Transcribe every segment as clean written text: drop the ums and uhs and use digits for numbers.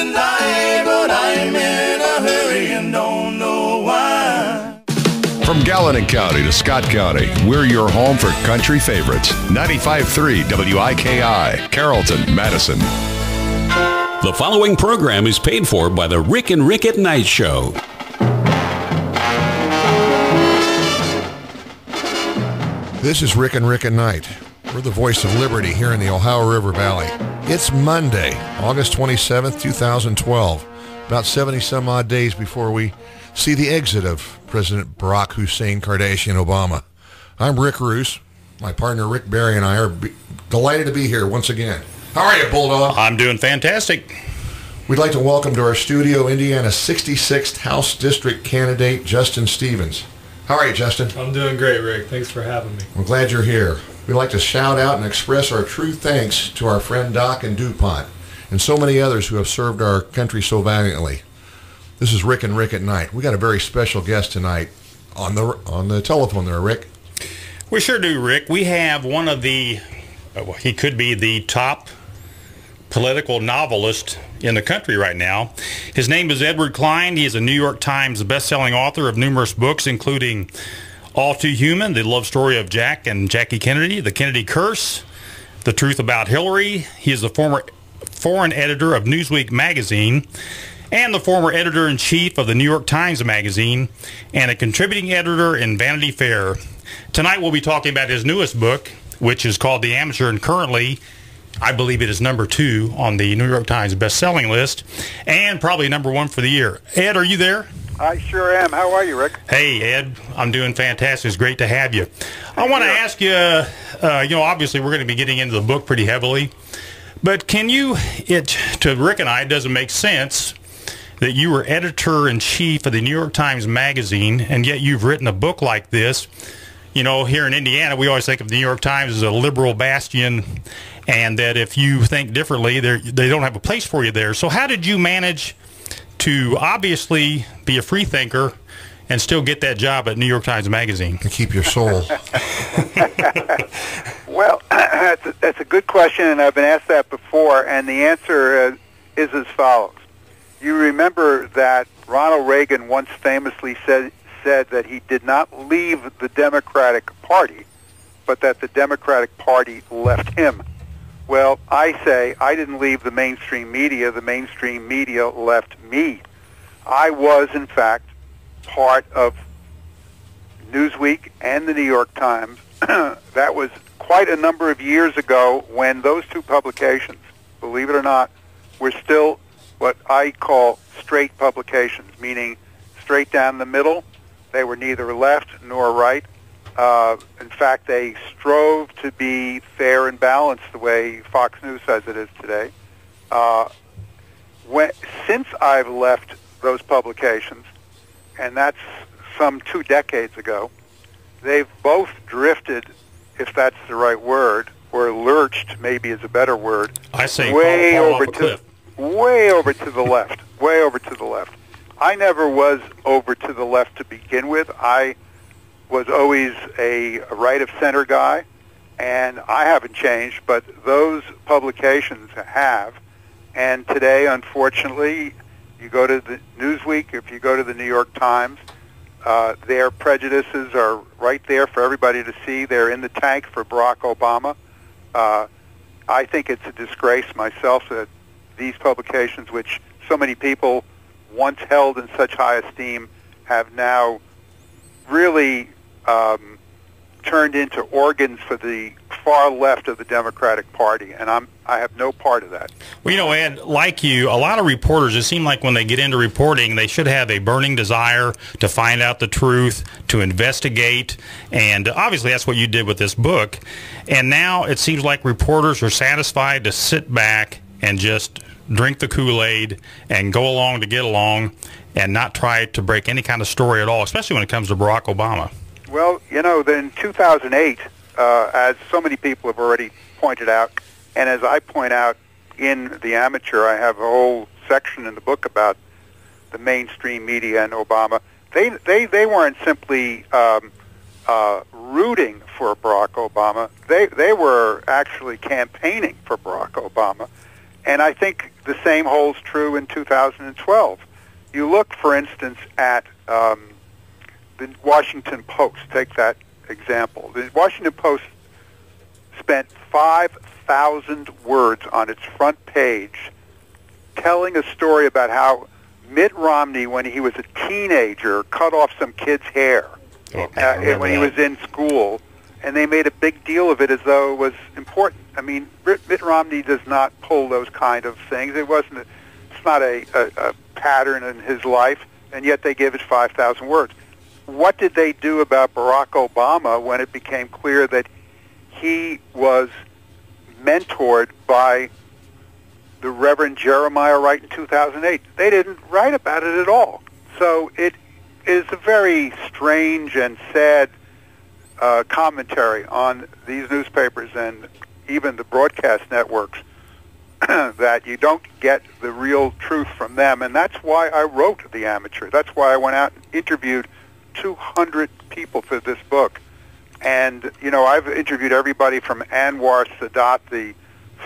tonight, but I'm in a hurry and don't know why. From Gallatin County to Scott County, we're your home for country favorites. 95.3 WIKI, Carrollton, Madison. The following program is paid for by the Rick and Rick at Night Show. This is Rick and Rick at Night. We're the voice of liberty here in the Ohio River Valley. It's Monday, August 27th, 2012. About 70 some odd days before we see the exit of President Barack Hussein Kardashian Obama. I'm Rick Roos. My partner Rick Berry and I are delighted to be here once again. How are you, Bulldog? I'm doing fantastic. We'd like to welcome to our studio Indiana's 66th House District candidate, Justin Stevens. How are you, Justin? I'm doing great, Rick. Thanks for having me. I'm glad you're here. We'd like to shout out and express our true thanks to our friend Doc in DuPont and so many others who have served our country so valiantly. This is Rick and Rick at Night. We got a very special guest tonight on the telephone there, Rick. We sure do, Rick. We have one of the, he could be the top political novelist in the country right now. His name is Ed Klein. He is a New York Times best-selling author of numerous books, including All Too Human, The Love Story of Jack and Jackie Kennedy, The Kennedy Curse, The Truth About Hillary. He is the former foreign editor of Newsweek magazine and the former editor-in-chief of the New York Times magazine and a contributing editor in Vanity Fair. Tonight we'll be talking about his newest book, which is called The Amateur, and currently I believe it is number 2 on the New York Times best-selling list, and probably number 1 for the year. Ed, are you there? I sure am. How are you, Rick? Hey, Ed. I'm doing fantastic. It's great to have you. I want to ask you, obviously we're going to be getting into the book pretty heavily, but can you, to Rick and I, it doesn't make sense that you were editor-in-chief of the New York Times magazine, and yet you've written a book like this. You know, here in Indiana, we always think of the New York Times as a liberal bastion, and that if you think differently, they don't have a place for you there. So how did you manage to obviously be a free thinker and still get that job at New York Times Magazine? To keep your soul. Well, that's a good question, and I've been asked that before, and the answer is as follows. You remember that Ronald Reagan once famously said that he did not leave the Democratic Party, but that the Democratic Party left him. Well, I say I didn't leave the mainstream media left me. I was, in fact, part of Newsweek and the New York Times. That was quite a number of years ago when those two publications, believe it or not, were still what I call straight publications, meaning straight down the middle. They were neither left nor right. In fact, they strove to be fair and balanced the way Fox News says it is today. Since I've left those publications, and that's some 2 decades ago, they've both drifted, if that's the right word, or lurched, maybe is a better word. I say way fall over off a cliff. Way over to the left. Way over to the left. I never was over to the left to begin with. I was always a right-of-center guy, and I haven't changed, but those publications have. And today, unfortunately, you go to the Newsweek, if you go to the New York Times, their prejudices are right there for everybody to see. They're in the tank for Barack Obama. I think it's a disgrace myself that these publications, which so many people once held in such high esteem, have now really turned into organs for the far left of the Democratic Party, and I have no part of that. Well, you know, Ed, like you, a lot of reporters, it seems like when they get into reporting, they should have a burning desire to find out the truth, to investigate, and obviously that's what you did with this book. And now it seems like reporters are satisfied to sit back and just drink the Kool-Aid and go along to get along and not try to break any kind of story at all, especially when it comes to Barack Obama. Well, you know, in 2008, as so many people have already pointed out, and as I point out in The Amateur, I have a whole section in the book about the mainstream media and Obama. They weren't simply rooting for Barack Obama. They were actually campaigning for Barack Obama. And I think the same holds true in 2012. You look, for instance, at the Washington Post. Take that example. The Washington Post spent 5,000 words on its front page telling a story about how Mitt Romney, when he was a teenager, cut off some kid's hair when he was in school, and they made a big deal of it as though it was important. I mean, Mitt Romney does not pull those kind of things. It's not a pattern in his life, and yet they gave it 5,000 words. What did they do about Barack Obama when it became clear that he was mentored by the Reverend Jeremiah Wright in 2008? They didn't write about it at all. So it is a very strange and sad commentary on these newspapers and even the broadcast networks that you don't get the real truth from them. And that's why I wrote The Amateur. That's why I went out and interviewed 200 people for this book. And, you know, I've interviewed everybody from Anwar Sadat, the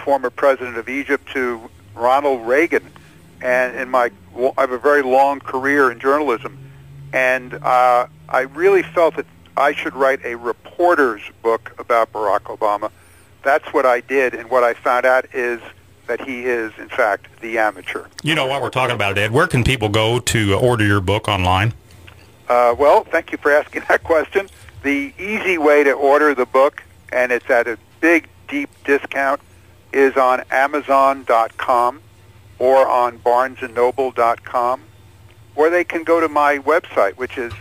former president of Egypt, to Ronald Reagan. And I have a very long career in journalism. And I really felt that I should write a reporter's book about Barack Obama. That's what I did, and what I found out is that he is, in fact, the amateur. You know what we're talking about, Ed. Where can people go to order your book online? Well, thank you for asking that question. The easy way to order the book, and it's at a big, deep discount, is on Amazon.com or on BarnesandNoble.com, or they can go to my website, which is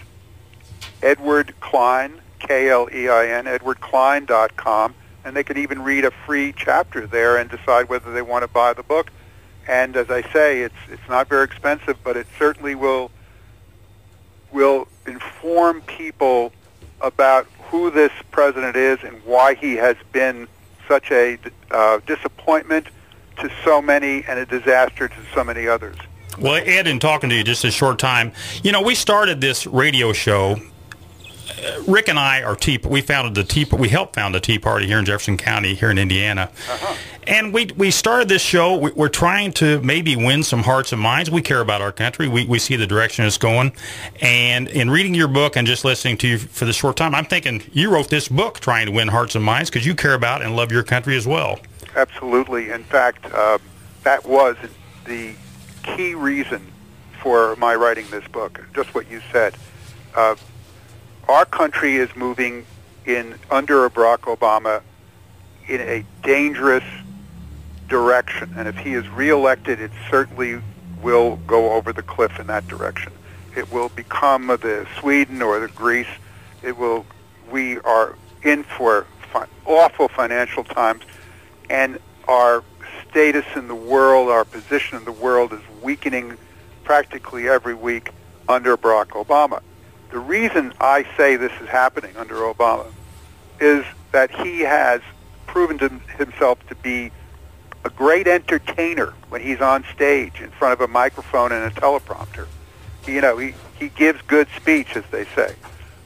Edward Klein, K-L-E-I-N, edwardklein.com, and they can even read a free chapter there and decide whether they want to buy the book. And as I say, it's not very expensive, but it certainly will inform people about who this president is and why he has been such a disappointment to so many and a disaster to so many others. Well, Ed, in talking to you just a short time, you know, we started this radio show. Rick and I are we helped found the Tea Party here in Jefferson County, here in Indiana. And we started this show. We're trying to maybe win some hearts and minds. We care about our country. We see the direction it's going. And in reading your book and just listening to you for the short time, I'm thinking you wrote this book trying to win hearts and minds because you care about and love your country as well. Absolutely. In fact, that was the key reason for my writing this book, just what you said. Our country is moving under Barack Obama in a dangerous direction, and if he is reelected, it certainly will go over the cliff in that direction. It will become the Sweden or the Greece. We are in for awful financial times, and our status in the world, our position in the world is weakening practically every week under Barack Obama. The reason I say this is happening under Obama is that he has proven to himself to be a great entertainer when he's on stage in front of a microphone and a teleprompter. You know, he gives good speech, as they say.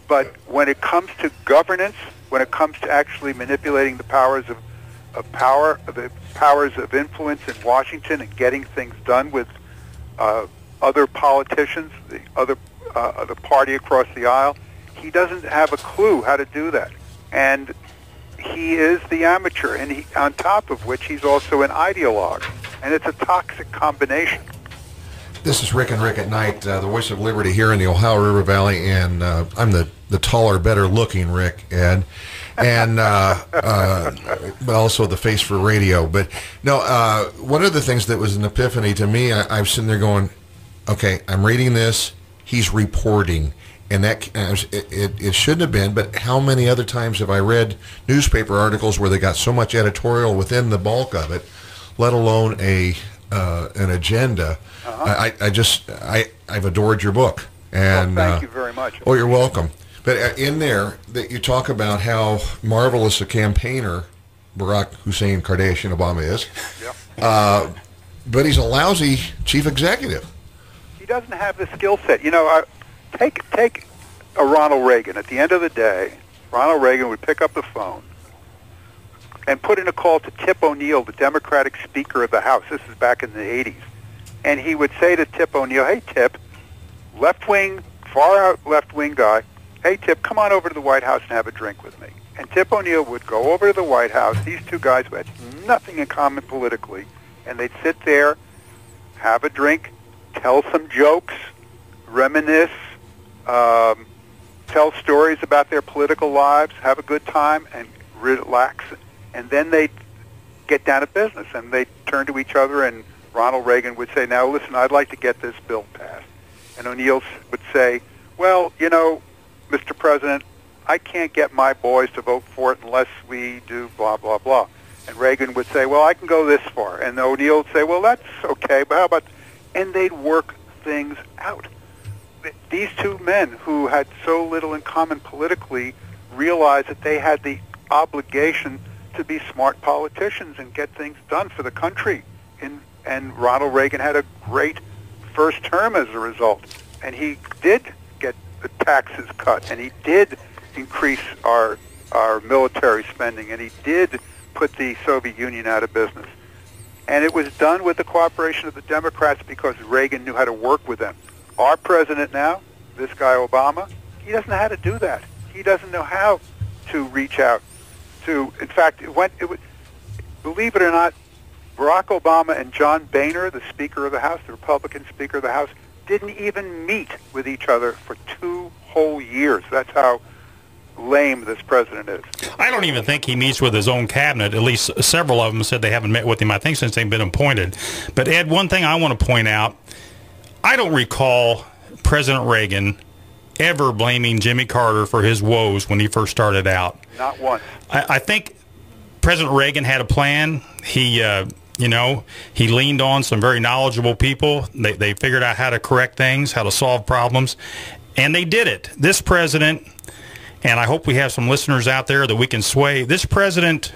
But when it comes to governance, when it comes to actually manipulating the powers of power, the powers of influence in Washington and getting things done with other politicians, the party across the aisle, he doesn't have a clue how to do that. And he is the amateur, and on top of which he's also an ideologue. And it's a toxic combination. This is Rick and Rick at Night, the voice of liberty here in the Ohio River Valley, and I'm the taller, better-looking Rick, Ed, and but also the face for radio. But no, one of the things that was an epiphany to me, I'm sitting there going, okay, I'm reading this, he's reporting, and that it shouldn't have been, but how many other times have I read newspaper articles where they got so much editorial within the bulk of it, let alone an agenda. I've adored your book, and thank you very much. Oh, you're welcome. But in there, that you talk about how marvelous a campaigner Barack Hussein Kardashian Obama is. Yeah. But he's a lousy chief executive. He doesn't have the skill set. You know, take a Ronald Reagan. At the end of the day, Ronald Reagan would pick up the phone, and put in a call to Tip O'Neill, the Democratic Speaker of the House. This is back in the 80s. And he would say to Tip O'Neill, hey, Tip, left-wing, far-out left-wing guy, hey, Tip, come on over to the White House and have a drink with me. And Tip O'Neill would go over to the White House, these two guys who had nothing in common politically, and they'd sit there, have a drink, tell some jokes, reminisce, tell stories about their political lives, have a good time, and relax. And then they'd get down to business, and they'd turn to each other, and Ronald Reagan would say, now, listen, I'd like to get this bill passed. And O'Neill would say, well, you know, Mr. President, I can't get my boys to vote for it unless we do blah, blah, blah. And Reagan would say, well, I can go this far. And O'Neill would say, well, that's okay, but how about... And they'd work things out. These two men who had so little in common politically realized that they had the obligation to be smart politicians and get things done for the country. And Ronald Reagan had a great first term as a result. And he did get the taxes cut, and he did increase our military spending, and he did put the Soviet Union out of business. And it was done with the cooperation of the Democrats because Reagan knew how to work with them. Our president now, this guy Obama, he doesn't know how to do that. He doesn't know how to reach out to, in fact, believe it or not, Barack Obama and John Boehner, the Speaker of the House, the Republican Speaker of the House, didn't even meet with each other for 2 whole years. That's how lame this president is. I don't even think he meets with his own cabinet. At least several of them said they haven't met with him, I think, since they've been appointed. But, Ed, one thing I want to point out, I don't recall President Reagan ever blaming Jimmy Carter for his woes when he first started out. Not once. I think President Reagan had a plan. He, he leaned on some very knowledgeable people. They figured out how to correct things, how to solve problems, and they did it. This president, and I hope we have some listeners out there that we can sway, this president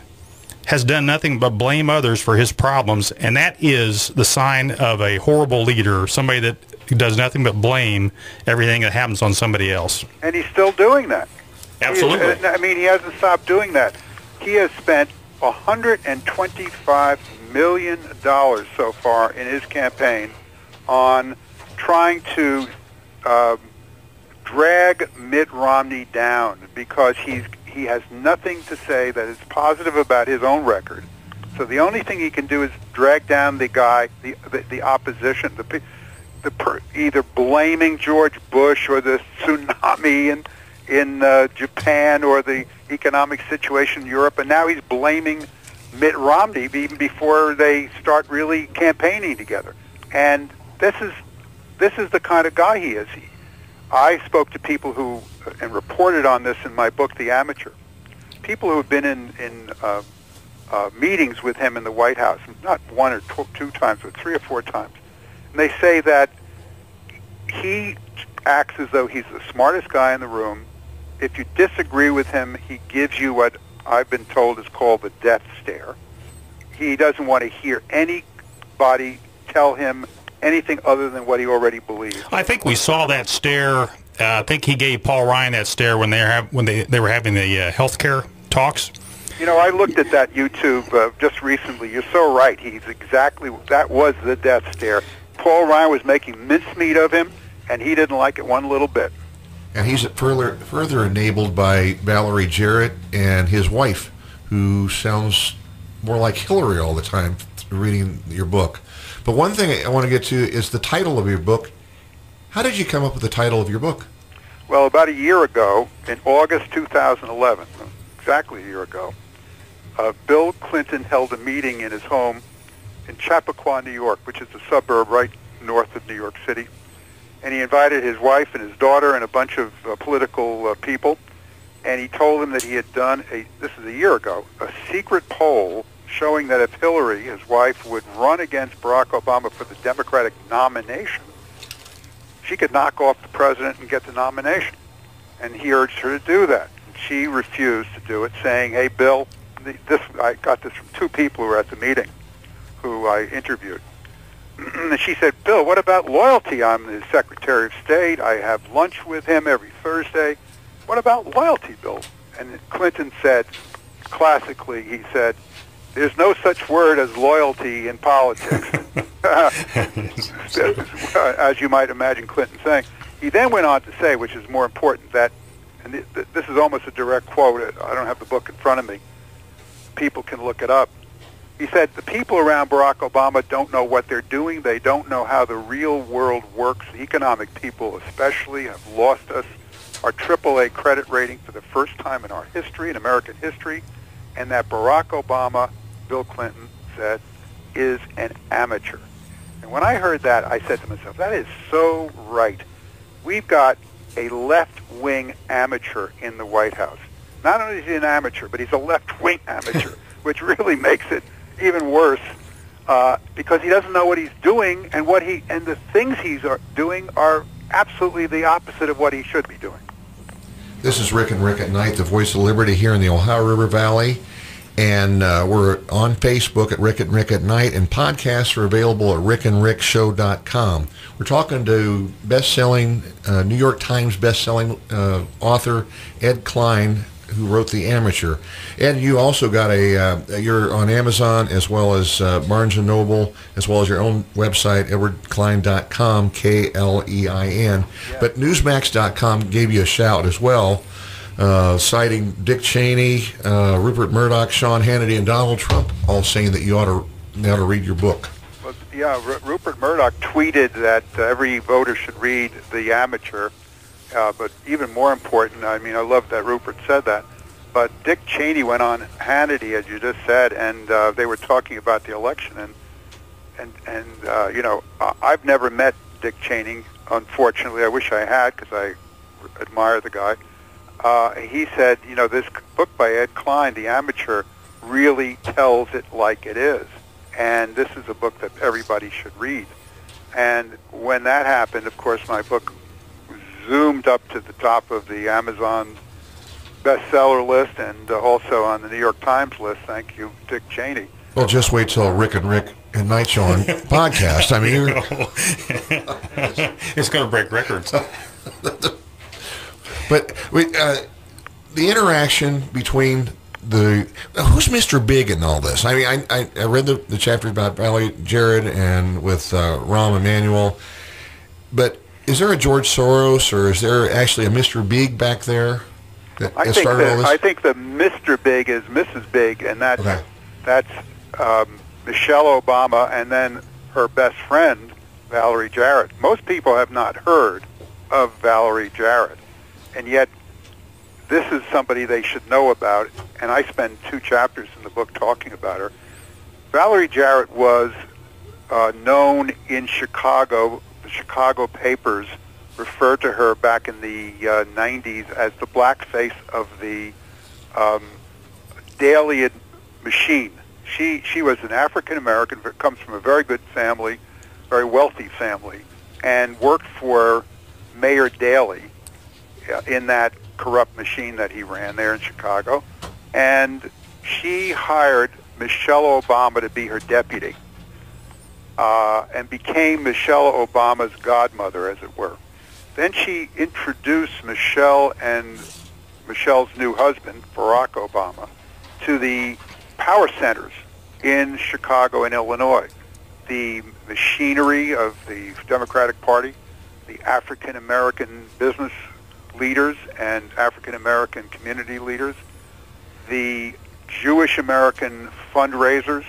has done nothing but blame others for his problems, and that is the sign of a horrible leader, somebody that does nothing but blame everything that happens on somebody else. And he's still doing that. Absolutely. He hasn't stopped doing that. He has spent $125 million so far in his campaign on trying to drag Mitt Romney down because he has nothing to say that is positive about his own record. So the only thing he can do is drag down the guy, the opposition, either blaming George Bush or the tsunami in Japan or the economic situation in Europe, and now he's blaming Mitt Romney even before they start really campaigning together. And this is the kind of guy he is. I spoke to people who, and reported on this in my book, The Amateur, people who have been in meetings with him in the White House, not one or two times, but 3 or 4 times. And they say that he acts as though he's the smartest guy in the room. If you disagree with him, he gives you what I've been told is called the death stare. He doesn't want to hear anybody tell him anything other than what he already believes. I think we saw that stare. I think he gave Paul Ryan that stare when they were having the health care talks. You know, I looked at that YouTube just recently. You're so right. That was the death stare. Paul Ryan was making mincemeat of him, and he didn't like it one little bit. And he's further enabled by Valerie Jarrett and his wife, who sounds more like Hillary all the time reading your book. But one thing I want to get to is the title of your book. How did you come up with the title of your book? Well, about a year ago, in August 2011, exactly a year ago, Bill Clinton held a meeting in his home in Chappaqua, New York, which is a suburb right north of New York City. And he invited his wife and his daughter and a bunch of political people. And he told them that he had done, this is a year ago, a secret poll showing that if Hillary, his wife, would run against Barack Obama for the Democratic nomination, she could knock off the president and get the nomination. And he urged her to do that. And she refused to do it, saying, hey, Bill, I got this from 2 people who were at the meeting who I interviewed. And she said, Bill, what about loyalty? I'm the Secretary of State. I have lunch with him every Thursday. What about loyalty, Bill? And Clinton said, classically, he said, "There's no such word as loyalty in politics," as you might imagine Clinton saying. He then went on to say, which is more important, that, and this is almost a direct quote, I don't have the book in front of me, people can look it up. He said, "The people around Barack Obama don't know what they're doing. They don't know how the real world works. The economic people especially have lost us our AAA credit rating for the first time in our history, in American history, and that Barack Obama," Bill Clinton said, "is an amateur." And when I heard that, I said to myself, that is so right. We've got a left-wing amateur in the White House. Not only is he an amateur, but he's a left-wing amateur, which really makes it even worse because he doesn't know what he's doing, and the things he's doing are absolutely the opposite of what he should be doing. This is Rick and Rick at Night, the voice of liberty here in the Ohio River Valley. And we're on Facebook at Rick and Rick at Night, and podcasts are available at rickandrickshow.com. We're talking to best-selling, New York Times best-selling author Ed Klein, who wrote The Amateur. Ed, you also got you're on Amazon as well as Barnes & Noble, as well as your own website, edwardklein.com, Klein. Yeah. But Newsmax.com gave you a shout as well, citing Dick Cheney, Rupert Murdoch, Sean Hannity, and Donald Trump, all saying that you ought to read your book. Well, yeah, Rupert Murdoch tweeted that every voter should read The Amateur. But even more important, I mean, I love that Rupert said that, but Dick Cheney went on Hannity, as you just said, and they were talking about the election, and you know, I've never met Dick Cheney, unfortunately. I wish I had, because I admire the guy. He said, you know, this book by Ed Klein, The Amateur, really tells it like it is, and this is a book that everybody should read. And when that happened, of course, my book zoomed up to the top of the Amazon bestseller list and also on the New York Times list. Thank you, Dick Cheney. Well, just wait till Rick and Rick and Night Show on podcast. I mean, it's going to break records. But the interaction between who's Mr. Big in all this? I mean, I read the chapter about Valerie Jarrett and with Rahm Emanuel, but is there a George Soros, or is there actually a Mr. Big back there that started all this? I think the Mr. Big is Mrs. Big, and that's Michelle Obama, and then her best friend, Valerie Jarrett. Most people have not heard of Valerie Jarrett, and yet this is somebody they should know about, and I spend 2 chapters in the book talking about her. Valerie Jarrett was known in Chicago. The Chicago papers referred to her back in the 90s as the blackface of the Daily Machine. She was an African-American, comes from a very good family, very wealthy family, and worked for Mayor Daley in that corrupt machine that he ran there in Chicago. And she hired Michelle Obama to be her deputy. And became Michelle Obama's godmother, as it were. Then she introduced Michelle and Michelle's new husband, Barack Obama, to the power centers in Chicago and Illinois. The machinery of the Democratic Party, the African-American business leaders and African-American community leaders, the Jewish-American fundraisers,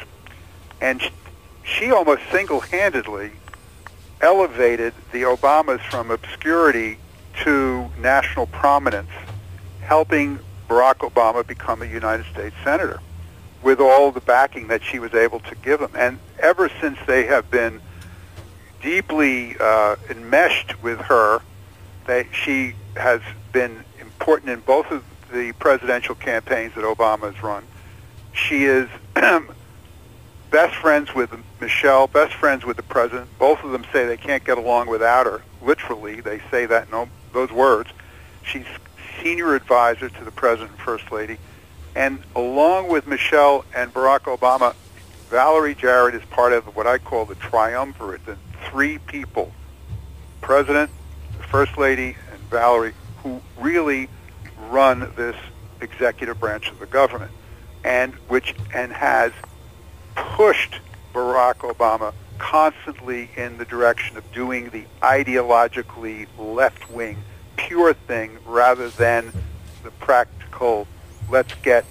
and she almost single-handedly elevated the Obamas from obscurity to national prominence, helping Barack Obama become a United States Senator with all the backing that she was able to give him. And ever since they have been deeply enmeshed with her, she has been important in both of the presidential campaigns that Obama has run. She is best friends with Michelle, best friends with the president. Both of them say they can't get along without her. Literally, they say that in those words. She's senior advisor to the president and first lady. And along with Michelle and Barack Obama, Valerie Jarrett is part of what I call the triumvirate, the 3 people, president, the first lady, and Valerie, who really run this executive branch of the government. and has pushed Barack Obama constantly in the direction of doing the ideologically left-wing pure thing rather than the practical let's get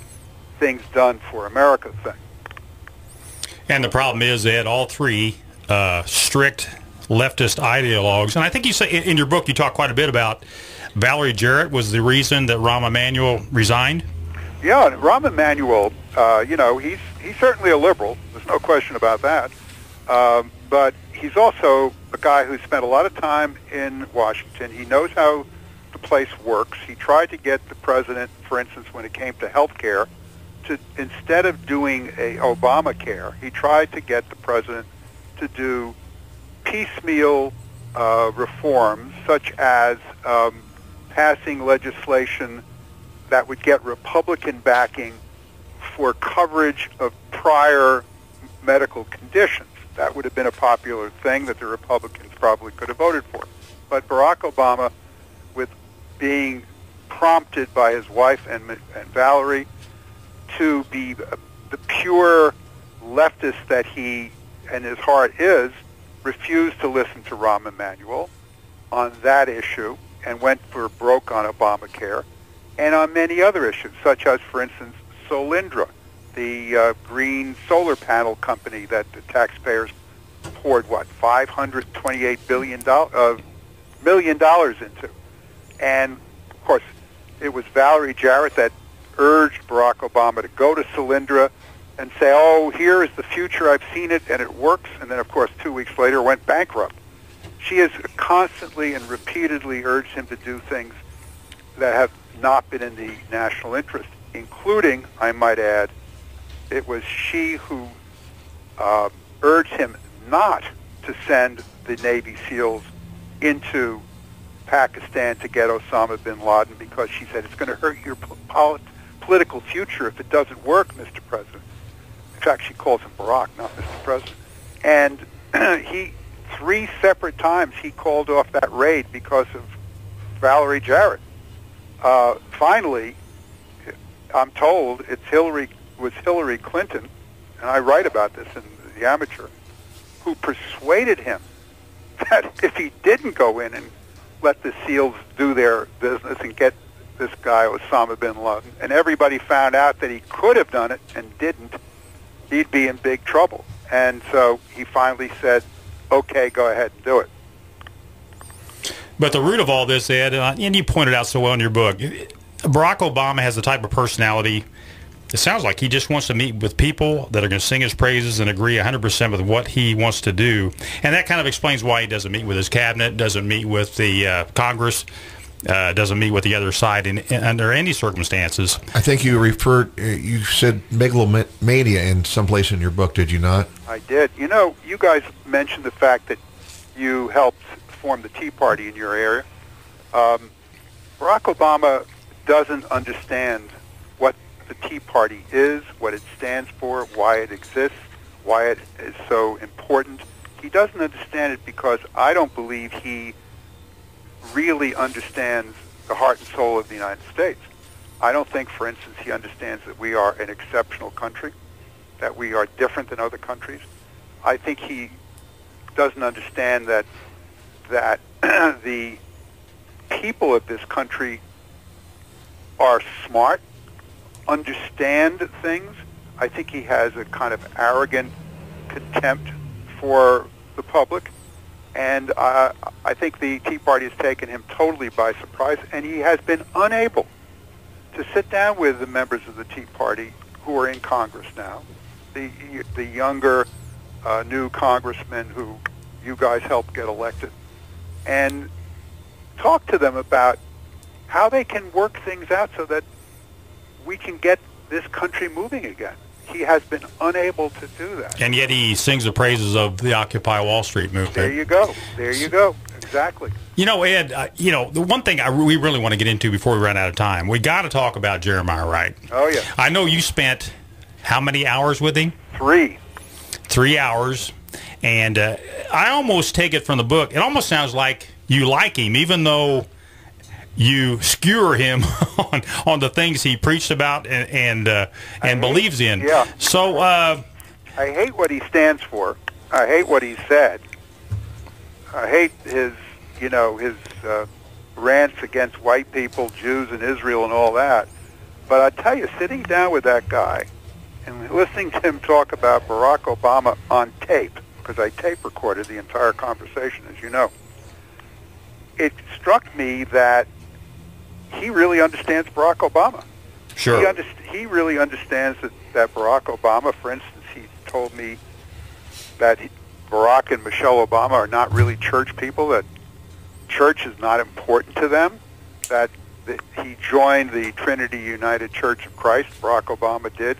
things done for America thing. And the problem is that all three strict leftist ideologues, and I think you say in your book you talk quite a bit about Valerie Jarrett was the reason that Rahm Emanuel resigned. Yeah, and Rahm Emanuel, he's certainly a liberal. There's no question about that. But he's also a guy who spent a lot of time in Washington. He knows how the place works. He tried to get the president, for instance, when it came to health care, to, instead of doing a Obamacare, he tried to get the president to do piecemeal reforms, such as passing legislation that would get Republican backing for coverage of prior medical conditions. That would have been a popular thing that the Republicans probably could have voted for. But Barack Obama, with being prompted by his wife and Valerie to be the pure leftist that he and his heart is, refused to listen to Rahm Emanuel on that issue and went for broke on Obamacare and on many other issues, such as, for instance, Solindra, the green solar panel company that the taxpayers poured, $528 million into. And, of course, it was Valerie Jarrett that urged Barack Obama to go to Solindra and say, oh, here is the future, I've seen it, and it works. And then, of course, 2 weeks later went bankrupt. She has constantly and repeatedly urged him to do things that have not been in the national interest, including, I might add, it was she who urged him not to send the Navy SEALs into Pakistan to get Osama bin Laden because she said it's going to hurt your political future if it doesn't work, Mr. President. In fact, she calls him Barack, not Mr. President. And he, 3 separate times, he called off that raid because of Valerie Jarrett. Finally, I'm told was Hillary Clinton, and I write about this in The Amateur, who persuaded him that if he didn't go in and let the SEALs do their business and get this guy Osama bin Laden, and everybody found out that he could have done it and didn't, he'd be in big trouble. And so he finally said, okay, go ahead and do it. But the root of all this, Ed, and you pointed out so well in your book, Barack Obama has the type of personality, it sounds like he just wants to meet with people that are going to sing his praises and agree 100% with what he wants to do. And that kind of explains why he doesn't meet with his cabinet, doesn't meet with the Congress, doesn't meet with the other side under any circumstances. I think you said megalomania in some place in your book, did you not? I did. You know, you guys mentioned the fact that you helped form the Tea Party in your area. Barack Obama doesn't understand what the Tea Party is, what it stands for, why it exists, why it is so important. He doesn't understand it because I don't believe he really understands the heart and soul of the United States. I don't think, for instance, he understands that we are an exceptional country, that we are different than other countries. I think he doesn't understand that the people of this country are smart, understand things. I think he has a kind of arrogant contempt for the public. And I think the Tea Party has taken him totally by surprise, and he has been unable to sit down with the members of the Tea Party who are in Congress now, the younger new congressmen who you guys helped get elected, and talk to them about how they can work things out so that we can get this country moving again. He has been unable to do that. And yet he sings the praises of the Occupy Wall Street movement. There you go. There you go. Exactly. You know, Ed, the one thing we really want to get into before we run out of time, we got to talk about Jeremiah Wright. Oh, yeah. I know you spent how many hours with him? 3. 3 hours. And I almost take it from the book, it almost sounds like you like him, even though you skewer him on the things he preached about and believes in. Yeah. So I hate what he stands for. I hate what he said. I hate his rants against white people, Jews, and Israel, and all that. But I tell you, sitting down with that guy and listening to him talk about Barack Obama on tape, because I tape recorded the entire conversation, as you know, it struck me that he really understands Barack Obama. sure. He really understands that Barack Obama, for instance, he told me that Barack and Michelle Obama are not really church people, that church is not important to them, that he joined the Trinity United Church of Christ, Barack Obama did,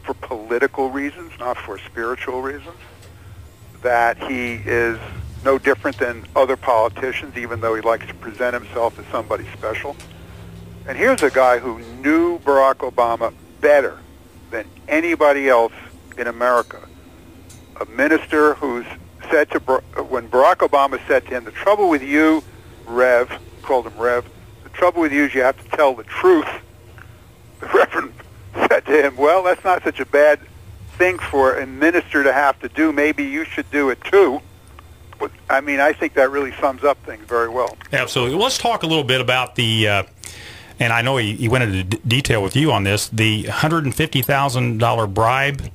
for political reasons, not for spiritual reasons, that he is no different than other politicians, even though he likes to present himself as somebody special. And here's a guy who knew Barack Obama better than anybody else in America. A minister who's said to, when Barack Obama said to him, the trouble with you, Rev, called him Rev, the trouble with you is you have to tell the truth. The Reverend said to him, well, that's not such a bad thing for a minister to have to do. Maybe you should do it too. But, I mean, I think that really sums up things very well. Absolutely. Well, let's talk a little bit about the, and I know he went into detail with you on this, the $150,000 bribe,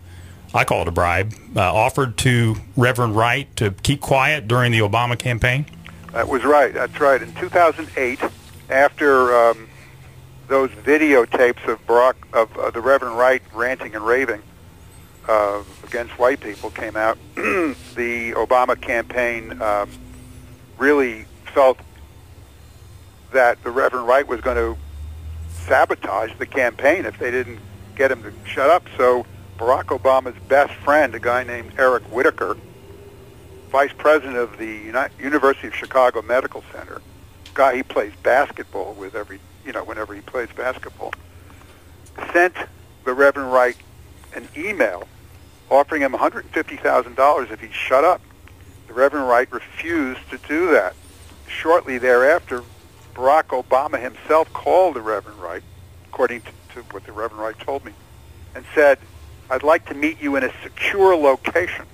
I call it a bribe, offered to Reverend Wright to keep quiet during the Obama campaign? That was right. That's right. In 2008, after those videotapes of the Reverend Wright ranting and raving against white people came out, the Obama campaign really felt that the Reverend Wright was going to sabotage the campaign if they didn't get him to shut up. So Barack Obama's best friend, a guy named Eric Whitaker, vice president of the University of Chicago Medical Center, guy he plays basketball with whenever he plays basketball, sent the Reverend Wright an email offering him $150,000 if he'd shut up. The Reverend Wright refused to do that. Shortly thereafter, Barack Obama himself called the Reverend Wright, according to what the Reverend Wright told me, and said, I'd like to meet you in a secure location.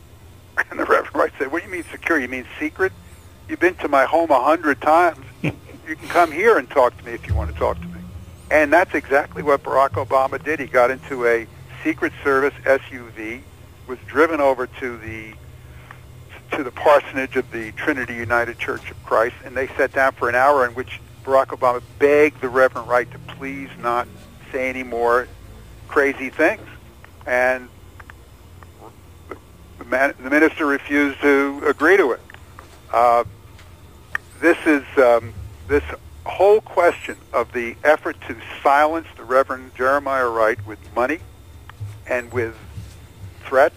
And the Reverend Wright said, what do you mean secure? You mean secret? You've been to my home 100 times. You can come here and talk to me if you want to talk to me. And that's exactly what Barack Obama did. He got into a Secret Service SUV, was driven over to the parsonage of the Trinity United Church of Christ, and they sat down for an hour in which Barack Obama begged the Reverend Wright to please not say any more crazy things. And the minister refused to agree to it. This whole question of the effort to silence the Reverend Jeremiah Wright with money and with threats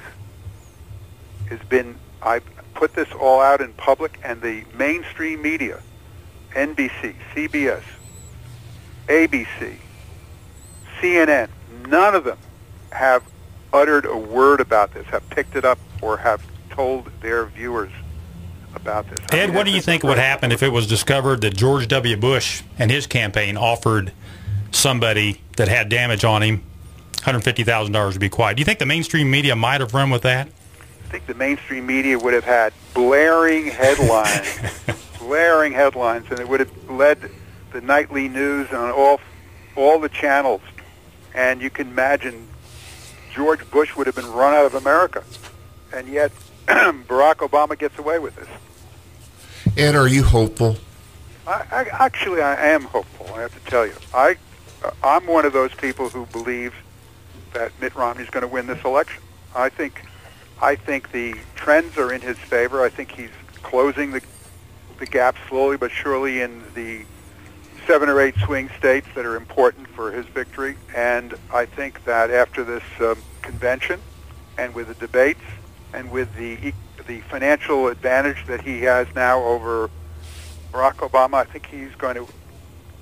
has been, I've put this all out in public, and the mainstream media, NBC, CBS, ABC, CNN, none of them have uttered a word about this, have picked it up, or have told their viewers about this. Ed, what do you think would happen if it was discovered that George W. Bush and his campaign offered somebody that had damage on him $150,000 to be quiet? Do you think the mainstream media might have run with that? I think the mainstream media would have had blaring headlines, and it would have led the nightly news on all the channels. And you can imagine George Bush would have been run out of America. And yet Barack Obama gets away with this. Ed, are you hopeful? I am hopeful, I have to tell you. I'm one of those people who believe that Mitt Romney's going to win this election. I think the trends are in his favor. I think he's closing the gap slowly but surely in the 7 or 8 swing states that are important for his victory. And I think that after this convention and with the debates and with the financial advantage that he has now over Barack Obama, I think he's going to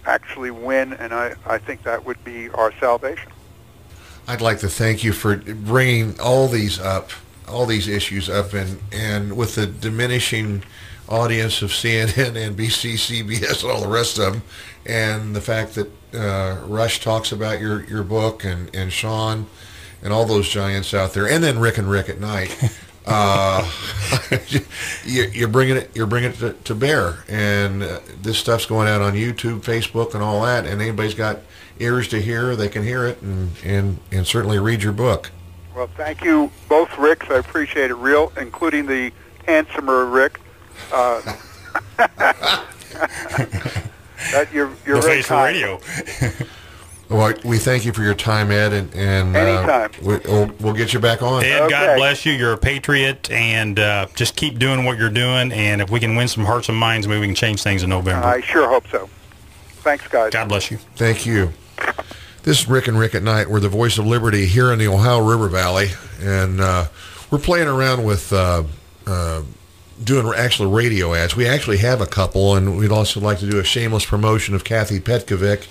actually win, and I think that would be our salvation. I'd like to thank you for bringing all these issues up, and with the diminishing audience of CNN, NBC, CBS, and all the rest of them, and the fact that Rush talks about your book and Sean and all those giants out there, and then Rick and Rick at Night. You're bringing it to bear, and this stuff's going out on YouTube, Facebook, and all that. And anybody's got ears to hear, they can hear it, and certainly read your book. Well, thank you both, Ricks. I appreciate it, including the handsomer Rick. You're the very face of kind. radio. Well, we thank you for your time, Ed, and anytime. We'll get you back on. Ed, Okay. God bless you. You're a patriot, and just keep doing what you're doing. And if we can win some hearts and minds, maybe we can change things in November. I sure hope so. Thanks, guys. God bless you. Thank you. This is Rick and Rick at Night. We're the voice of liberty here in the Ohio River Valley, and we're playing around with doing actual radio ads. We actually have a couple, and we'd also like to do a shameless promotion of Kathy Petkovic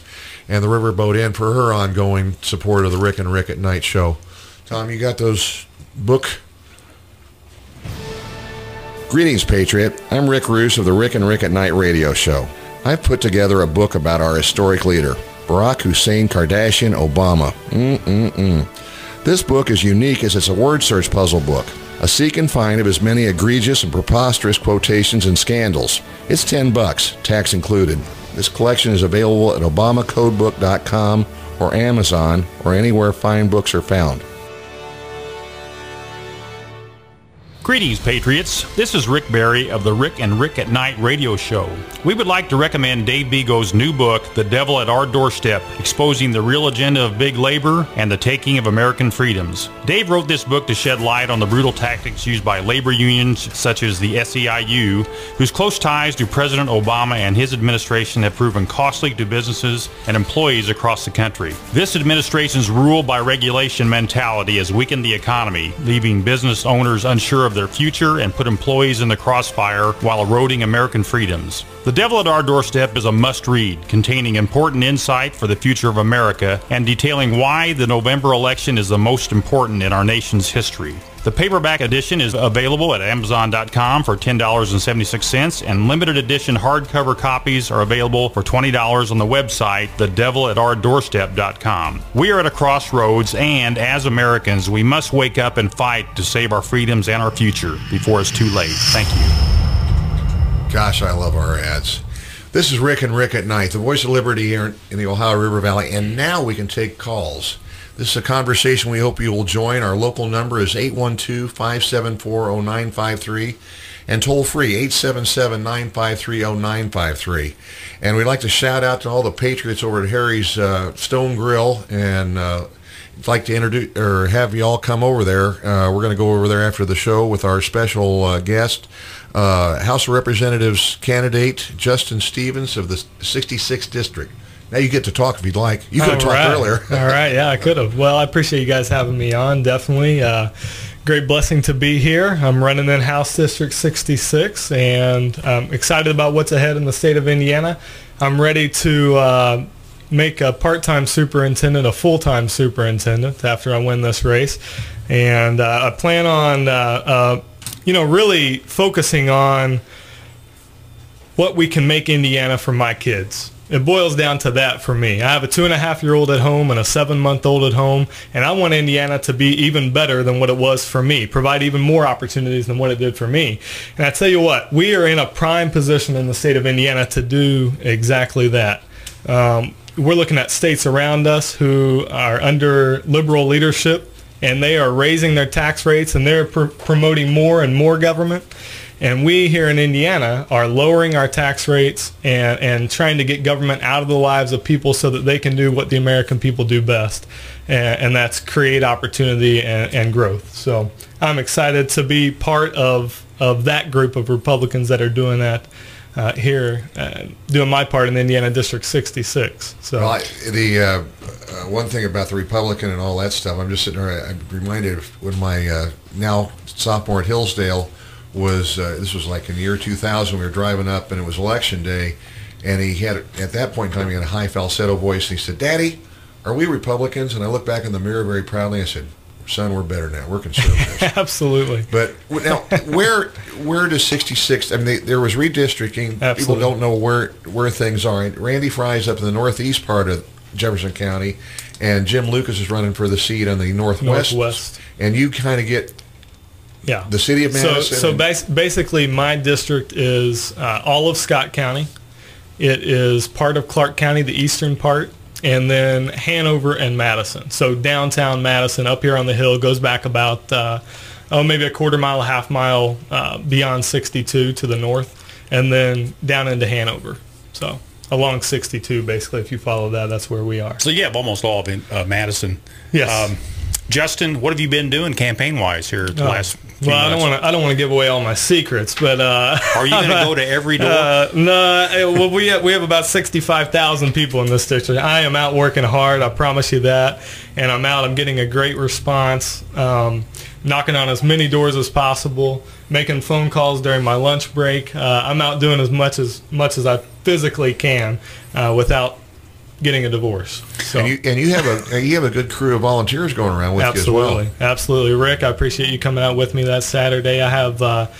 and the Riverboat Inn for her ongoing support of the Rick and Rick at Night show. Tom, you got those book? Greetings, Patriot. I'm Rick Roos of the Rick and Rick at Night radio show. I've put together a book about our historic leader, Barack Hussein Kardashian Obama. This book is unique as it's a word search puzzle book, a seek and find of his many egregious and preposterous quotations and scandals. It's $10, tax included. This collection is available at obamacodebook.com or Amazon or anywhere fine books are found. Greetings, Patriots. This is Rick Berry of the Rick and Rick at Night radio show. We would like to recommend Dave Bego's new book, The Devil at Our Doorstep, exposing the real agenda of big labor and the taking of American freedoms. Dave wrote this book to shed light on the brutal tactics used by labor unions such as the SEIU, whose close ties to President Obama and his administration have proven costly to businesses and employees across the country. This administration's rule by regulation mentality has weakened the economy, leaving business owners unsure of their future and put employees in the crossfire while eroding American freedoms. The Devil at Our Doorstep is a must-read, containing important insight for the future of America and detailing why the November election is the most important in our nation's history. The paperback edition is available at Amazon.com for $10.76, and limited edition hardcover copies are available for $20 on the website, thedevil@ourdoorstep.com. We are at a crossroads, and as Americans, we must wake up and fight to save our freedoms and our future before it's too late. Thank you. Gosh, I love our ads. This is Rick and Rick at Night, the voice of liberty here in the Ohio River Valley, and now we can take calls. This is a conversation we hope you will join. Our local number is 812-574-0953 and toll free 877-953-0953. And we'd like to shout out to all the Patriots over at Harry's Stone Grill, and I'd like to introduce or have you all come over there. We're going to go over there after the show with our special guest, House of Representatives candidate Justin Stevens of the 66th District. Now you get to talk if you'd like. You could have talked earlier. All right, yeah, I could have. Well, I appreciate you guys having me on, definitely. Great blessing to be here. I'm running in House District 66, and I'm excited about what's ahead in the state of Indiana. I'm ready to make a part-time superintendent a full-time superintendent after I win this race. And I plan on, really focusing on what we can make Indiana for my kids. It boils down to that for me. I have a 2.5-year-old at home and a 7-month-old at home, and I want Indiana to be even better than what it was for me, provide even more opportunities than what it did for me. And I tell you what, we are in a prime position in the state of Indiana to do exactly that. We're looking at states around us who are under liberal leadership, and they are raising their tax rates, and they're promoting more and more government. And we here in Indiana are lowering our tax rates and trying to get government out of the lives of people so that they can do what the American people do best, and that's create opportunity and growth. So I'm excited to be part of that group of Republicans that are doing that here, doing my part in Indiana District 66. So well, one thing about the Republican and all that stuff, I'm just sitting there, I'm reminded of when my now sophomore at Hillsdale was, this was like in the year 2000, we were driving up and it was election day, and he had, at that point in time, he had a high falsetto voice, and he said, "Daddy, are we Republicans?" And I looked back in the mirror very proudly and I said, son, we're better now. We're conservatives. Absolutely. But now, where does 66? I mean, there was redistricting. Absolutely. People don't know where things are. Randy Fry's up in the northeast part of Jefferson County, and Jim Lucas is running for the seat on the northwest. And you kind of get the city of Madison. So basically, my district is all of Scott County. It is part of Clark County, the eastern part, and then Hanover and Madison. So downtown Madison, up here on the hill, goes back about maybe a quarter mile, a half mile beyond 62 to the north, and then down into Hanover. So along 62, basically, if you follow that, that's where we are. So you have almost all of Madison. Yes. Justin, what have you been doing campaign-wise here the last few months? I don't want to give away all my secrets, but are you going to go to every door? No. Well, we have about 65,000 people in this district. I am out working hard. I promise you that. And I'm getting a great response. Knocking on as many doors as possible, making phone calls during my lunch break. I'm out doing as much as I physically can without getting a divorce. So. And you have a good crew of volunteers going around with you as well. Absolutely, Rick. I appreciate you coming out with me that Saturday. I have a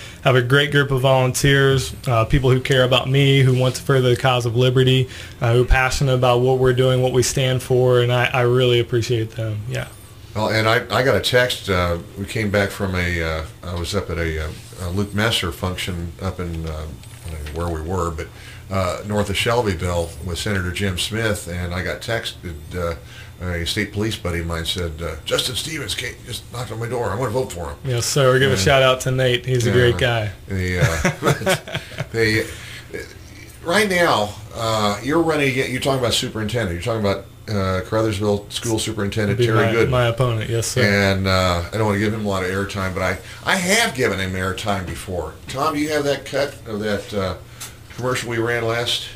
great group of volunteers, people who care about me, who want to further the cause of liberty, who are passionate about what we're doing, what we stand for, and I really appreciate them. Yeah. Well, and I got a text. We came back from I was up at a Luke Messer function up in I don't know where we were, but north of Shelbyville with Senator Jim Smith, and I got texted. A state police buddy of mine said, Justin Stevens just knocked on my door. I want to vote for him. Yes, sir. Give a shout out to Nate. He's a great guy. Right now, you're running. You're talking about superintendent. You're talking about Caruthersville School Superintendent Terry Gooden. My opponent, yes, sir. And I don't want to give him a lot of airtime, but I have given him airtime before. Tom, do you have that cut of that commercial we ran late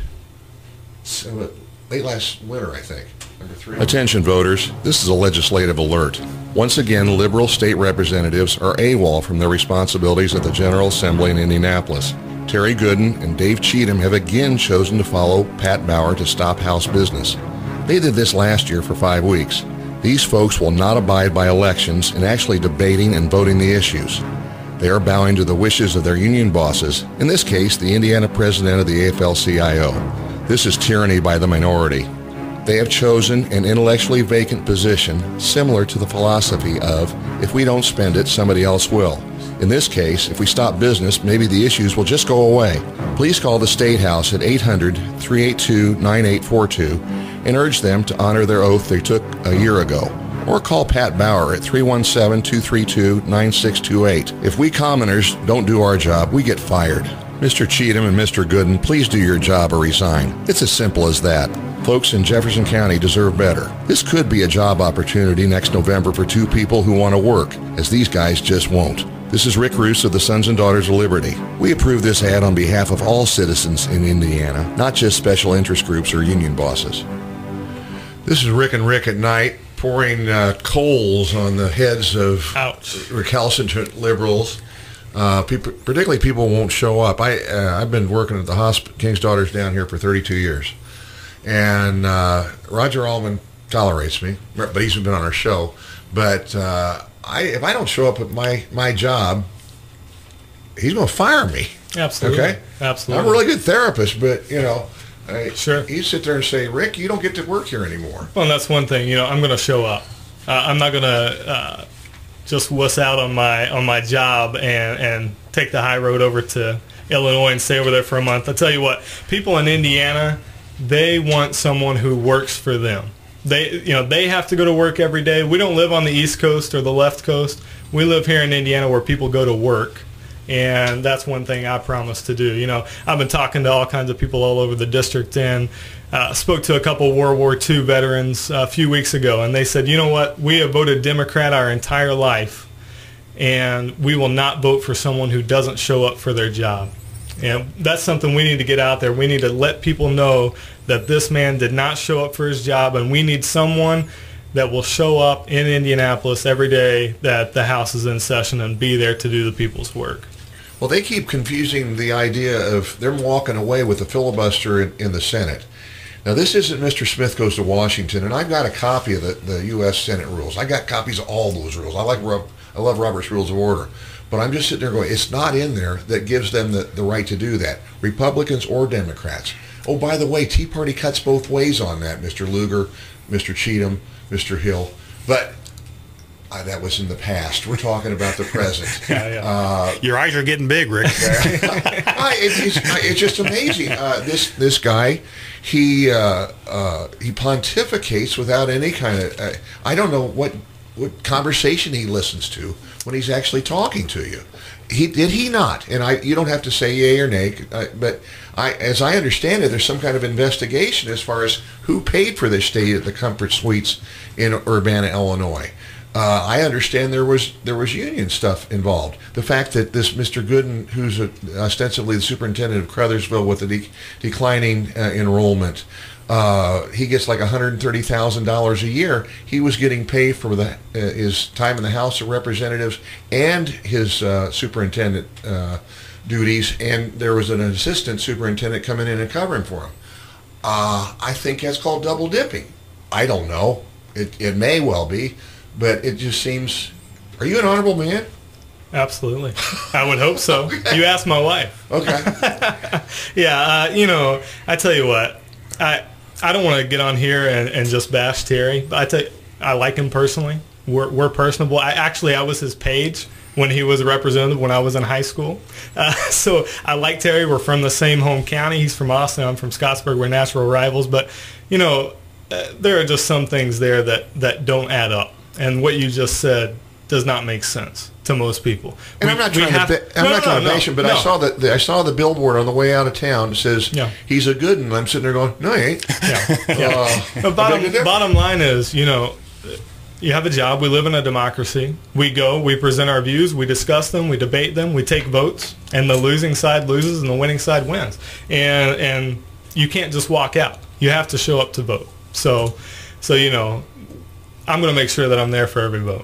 last winter, I think? Number 3. Attention voters, this is a legislative alert. Once again, liberal state representatives are AWOL from their responsibilities at the General Assembly in Indianapolis. Terry Gooden and Dave Cheatham have again chosen to follow Pat Bauer to stop House business. They did this last year for 5 weeks. These folks will not abide by elections and actually debating and voting the issues. They are bowing to the wishes of their union bosses, in this case, the Indiana president of the AFL-CIO. This is tyranny by the minority. They have chosen an intellectually vacant position similar to the philosophy of, if we don't spend it, somebody else will. In this case, if we stop business, maybe the issues will just go away. Please call the State House at 800-382-9842 and urge them to honor their oath they took a year ago. Or call Pat Bauer at 317-232-9628. If we commoners don't do our job, we get fired. Mr. Cheatham and Mr. Gooden, please do your job or resign. It's as simple as that. Folks in Jefferson County deserve better. This could be a job opportunity next November for 2 people who want to work, as these guys just won't. This is Rick Roos of the Sons and Daughters of Liberty. We approve this ad on behalf of all citizens in Indiana, not just special interest groups or union bosses. This is Rick and Rick at Night, pouring coals on the heads of recalcitrant liberals. Particularly people who won't show up. I've been working at the King's Daughters down here for 32 years. And Roger Allman tolerates me, but he's been on our show. But if I don't show up at my job, he's going to fire me. Absolutely. Okay? Absolutely. I'm a really good therapist, but, sure. You sit there and say, Rick, you don't get to work here anymore. Well, and that's one thing. I'm going to show up. I'm not going to just wuss out on my job and take the high road over to Illinois and stay over there for a month. I tell you what, people in Indiana, they want someone who works for them. They have to go to work every day. We don't live on the East Coast or the left coast. We live here in Indiana where people go to work. And that's one thing I promise to do. I've been talking to all kinds of people all over the district, and spoke to a couple World War II veterans a few weeks ago, and they said, you know what, we have voted Democrat our entire life, and we will not vote for someone who doesn't show up for their job. And that's something we need to get out there. We need to let people know that this man did not show up for his job, and we need someone that will show up in Indianapolis every day that the House is in session and be there to do the people's work. Well, they keep confusing the idea of them walking away with a filibuster in the Senate. Now, this isn't Mr. Smith Goes to Washington, and I've got a copy of the U.S. Senate rules. I got copies of all those rules. I love Robert's Rules of Order. But I'm just sitting there going, it's not in there that gives them the right to do that, Republicans or Democrats. Oh, by the way, Tea Party cuts both ways on that, Mr. Lugar, Mr. Cheatham, Mr. Hill. But that was in the past. We're talking about the present. Your eyes are getting big, Rick. It's just amazing. This guy, he pontificates without any kind of. I don't know what conversation he listens to when he's actually talking to you. Did he not? And you don't have to say yay or nay, but as I understand it, there's some kind of investigation as far as who paid for this stay at the Comfort Suites in Urbana, Illinois. I understand there was union stuff involved. The fact that this Mr. Gooden, who's ostensibly the superintendent of Crothersville with a declining enrollment, he gets like $130,000 a year. He was getting paid for his time in the House of Representatives and his superintendent duties, and there was an assistant superintendent coming in and covering for him. I think that's called double dipping. I don't know. It may well be. But it just seems, are you an honorable man? Absolutely. I would hope so. Okay. You ask my wife. Okay. Yeah, I tell you what, I don't want to get on here and just bash Terry, but I like him personally. We're personable. I was his page when he was a representative when I was in high school. So I like Terry. We're from the same home county. He's from Austin. I'm from Scottsburg. We're natural rivals. But, there are just some things there that don't add up. And what you just said does not make sense to most people. And I'm not trying to bash him, but I saw the billboard on the way out of town that says he's a good, and I'm sitting there going, no, he ain't. But bottom line is, you have a job. We live in a democracy. We go, we present our views, we discuss them, we debate them, we take votes, and the losing side loses and the winning side wins. And you can't just walk out. You have to show up to vote. So I'm going to make sure that I'm there for every vote.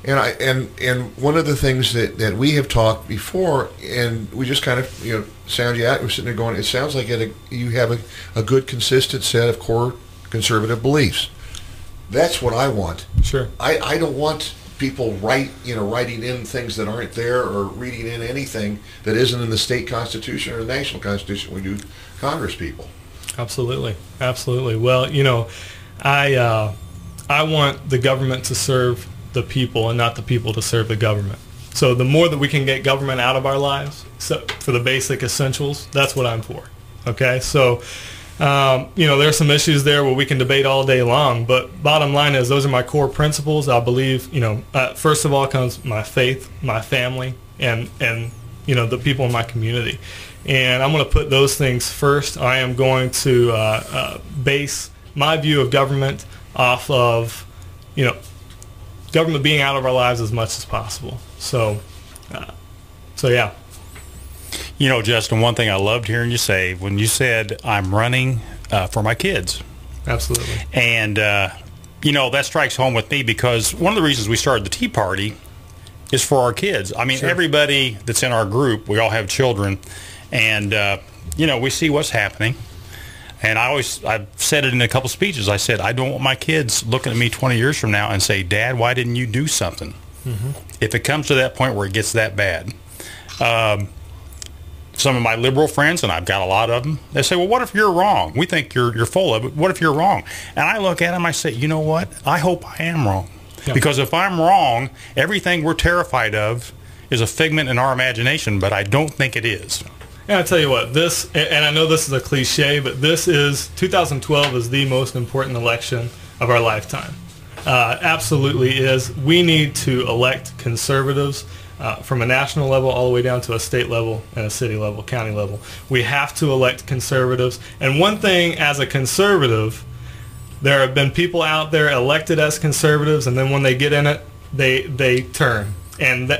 And one of the things that we have talked before, and we just kind of sound you out. We're sitting there going, it sounds like you have a good, consistent set of core conservative beliefs. That's what I want. Sure. I don't want people writing in things that aren't there or reading in anything that isn't in the state constitution or the national constitution. We do Congress people. Absolutely. Well, I want the government to serve the people and not the people to serve the government. So the more that we can get government out of our lives, for the basic essentials, that's what I'm for. Okay? So, there's some issues there where we can debate all day long, but bottom line is those are my core principles. I believe, first of all comes my faith, my family, and the people in my community. And I'm going to put those things first. I am going to base my view of government off of, government being out of our lives as much as possible. So yeah. Justin, one thing I loved hearing you say when you said I'm running for my kids. Absolutely. And, that strikes home with me because one of the reasons we started the Tea Party is for our kids. I mean, sure. Everybody that's in our group, we all have children, and, we see what's happening. And I've said it in a couple speeches. I said, I don't want my kids looking at me 20 years from now and say, Dad, why didn't you do something? Mm-hmm. If it comes to that point where it gets that bad. Some of my liberal friends, and I've got a lot of them, they say, well, what if you're wrong? We think you're full of it. What if you're wrong? And I look at them, I say, you know what? I hope I am wrong. Yeah. Because if I'm wrong, everything we're terrified of is a figment in our imagination, but I don't think it is. And I'll tell you what, and I know this is a cliche, but 2012 is the most important election of our lifetime. Absolutely is. We need to elect conservatives from a national level all the way down to a state level and a city level, county level. We have to elect conservatives. And one thing as a conservative, there have been people out there elected as conservatives, and then when they get in it, they turn. And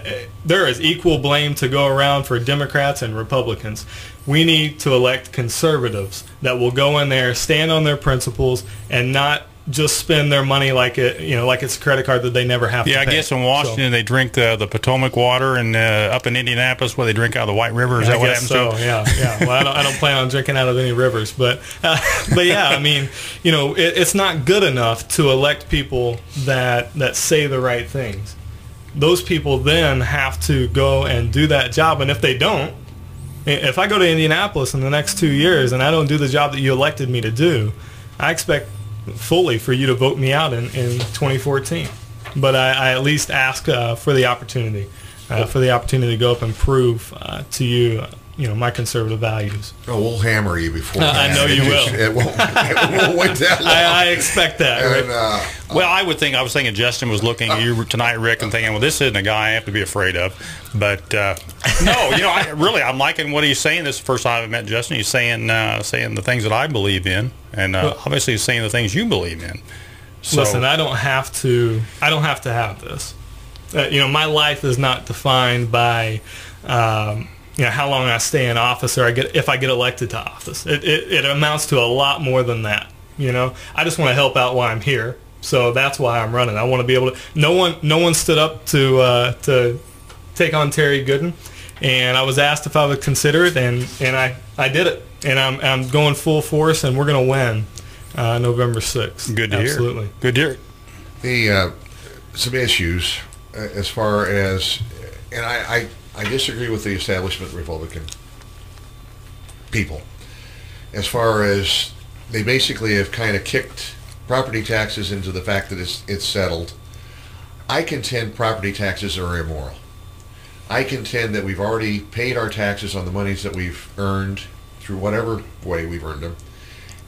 there is equal blame to go around for Democrats and Republicans. We need to elect conservatives that will go in there, stand on their principles, and not just spend their money like it's a credit card that they never have to pay. I guess in Washington they drink the Potomac water, and up in Indianapolis where they drink out of the White River. Is that what happens to them? Yeah. Well, I don't plan on drinking out of any rivers, but yeah, I mean, it's not good enough to elect people that say the right things. Those people then have to go and do that job, and if they don't, if I go to Indianapolis in the next 2 years and I don't do the job that you elected me to do, I expect fully for you to vote me out in 2014. But I at least ask for the opportunity, to go up and prove to you, my conservative values. Oh, we'll hammer you before. I know you will. It won't wait that long. I expect that. And, well, I was thinking Justin was looking at you tonight, Rick, and thinking, well, this isn't a guy I have to be afraid of. But no, I'm liking what he's saying. This is the first time I've met Justin. He's saying the things that I believe in, and obviously he's saying the things you believe in. So, listen, I don't have to have this. My life is not defined by how long I stay in office or if I get elected to office. It amounts to a lot more than that. I just want to help out while I'm here. So that's why I'm running. I want to be able to. No one stood up to take on Terry Gooden, and I was asked if I would consider it, and I did it, and I'm going full force, and we're going to win November 6th. Good to hear. Absolutely. Good to hear. Some issues as far as, and I disagree with the establishment Republican people as far as they basically have kind of kicked property taxes into the fact that it's settled. I contend property taxes are immoral. I contend that we've already paid our taxes on the monies that we've earned through whatever way we've earned them,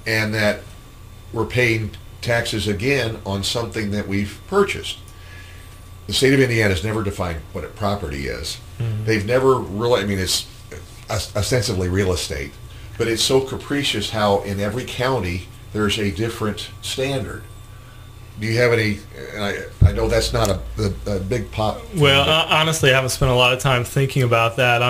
and that we're paying taxes again on something that we've purchased. The state of Indiana has never defined what a property is. Mm-hmm. They've never really, it's ostensibly real estate, but it's so capricious how in every county there's a different standard. Do you have any, I know that's not a big pop. Well, honestly, I haven't spent a lot of time thinking about that.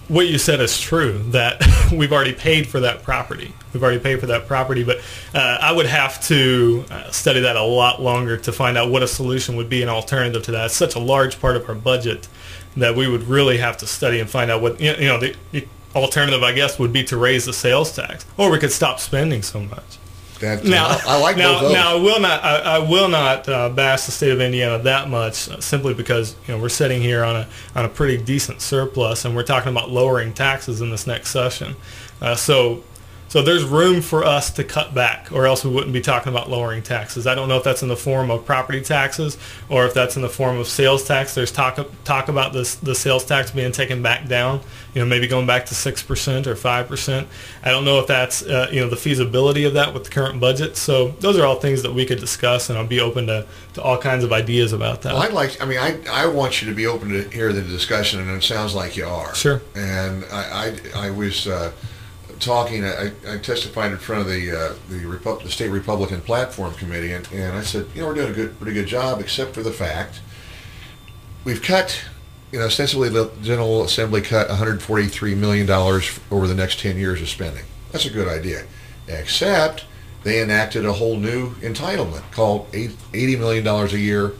What you said is true, that we've already paid for that property. But I would have to study that a lot longer to find out what a solution would be, an alternative to that. It's such a large part of our budget that we would really have to study and find out what, the alternative, I guess, would be to raise the sales tax, or we could stop spending so much. I like both those. Now, I will not bash the state of Indiana that much, simply because we're sitting here on a pretty decent surplus, and we're talking about lowering taxes in this next session. So there's room for us to cut back, or else we wouldn't be talking about lowering taxes. I don't know if that's in the form of property taxes or if that's in the form of sales tax. There's talk about the sales tax being taken back down, maybe going back to 6% or 5%. I don't know if that's the feasibility of that with the current budget. So those are all things that we could discuss, and I'll be open to all kinds of ideas about that. Well, I want you to be open to hear the discussion, and it sounds like you are. Sure. And I was talking. I testified in front of the State Republican Platform Committee, and I said, we're doing a pretty good job, except for the fact we've cut, ostensibly the General Assembly cut $143 million over the next 10 years of spending. That's a good idea, except they enacted a whole new entitlement called $80 million a year